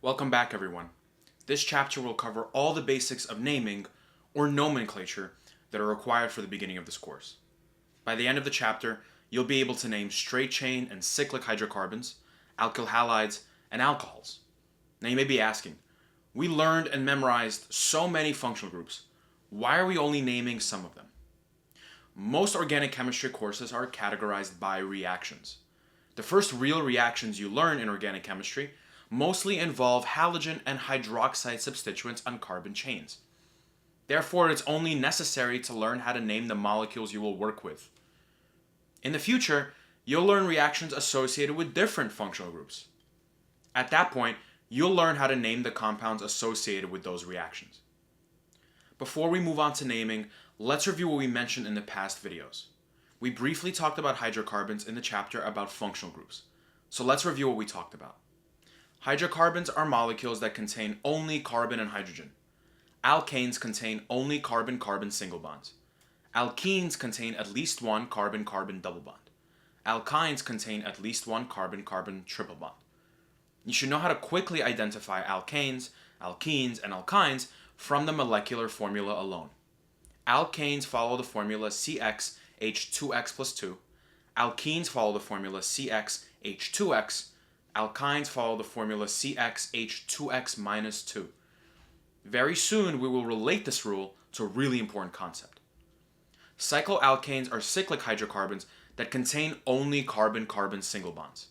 Welcome back, everyone. This chapter will cover all the basics of naming, or nomenclature, that are required for the beginning of this course. By the end of the chapter, you'll be able to name straight chain and cyclic hydrocarbons, alkyl halides, and alcohols. Now you may be asking, we learned and memorized so many functional groups. Why are we only naming some of them? Most organic chemistry courses are categorized by reactions. The first real reactions you learn in organic chemistry mostly involve halogen and hydroxide substituents on carbon chains. Therefore, it's only necessary to learn how to name the molecules you will work with. In the future, you'll learn reactions associated with different functional groups. At that point, you'll learn how to name the compounds associated with those reactions. Before we move on to naming, let's review what we mentioned in the past videos. We briefly talked about hydrocarbons in the chapter about functional groups. So let's review what we talked about. Hydrocarbons are molecules that contain only carbon and hydrogen. Alkanes contain only carbon-carbon single bonds. Alkenes contain at least one carbon-carbon double bond. Alkynes contain at least one carbon-carbon triple bond. You should know how to quickly identify alkanes, alkenes, and alkynes from the molecular formula alone. Alkanes follow the formula CxH2x plus 2. Alkenes follow the formula CxH2x. Alkynes follow the formula CxH2x minus 2. Very soon we will relate this rule to a really important concept. Cycloalkanes are cyclic hydrocarbons that contain only carbon-carbon single bonds.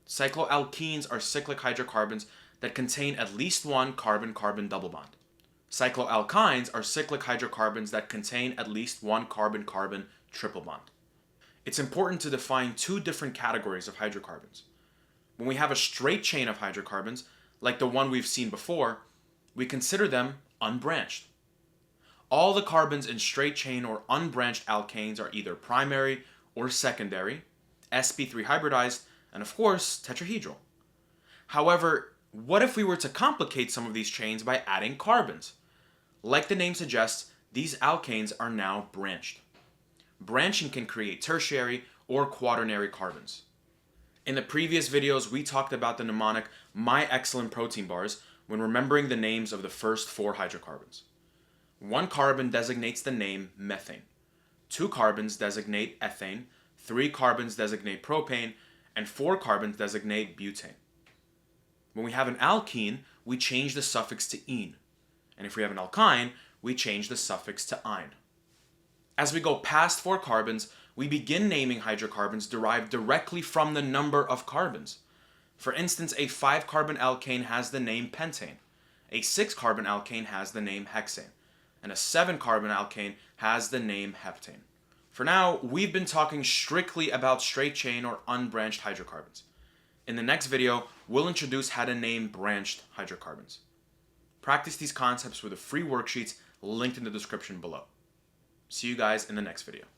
Cycloalkenes are cyclic hydrocarbons that contain at least one carbon-carbon double bond. Cycloalkynes are cyclic hydrocarbons that contain at least one carbon-carbon triple bond. It's important to define two different categories of hydrocarbons. When we have a straight chain of hydrocarbons, like the one we've seen before, we consider them unbranched. All the carbons in straight chain or unbranched alkanes are either primary or secondary, sp3 hybridized, and of course, tetrahedral. However, what if we were to complicate some of these chains by adding carbons? Like the name suggests, these alkanes are now branched. Branching can create tertiary or quaternary carbons. In the previous videos, we talked about the mnemonic My Excellent Protein Bars when remembering the names of the first 4 hydrocarbons. 1 carbon designates the name methane. 2 carbons designate ethane. 3 carbons designate propane. And 4 carbons designate butane. When we have an alkene, we change the suffix to -ine. And if we have an alkyne, we change the suffix to -ine. As we go past 4 carbons, we begin naming hydrocarbons derived directly from the number of carbons. For instance, a 5-carbon alkane has the name pentane. A 6-carbon alkane has the name hexane. And a 7-carbon alkane has the name heptane. For now, we've been talking strictly about straight chain or unbranched hydrocarbons. In the next video, we'll introduce how to name branched hydrocarbons. Practice these concepts with the free worksheets linked in the description below. See you guys in the next video.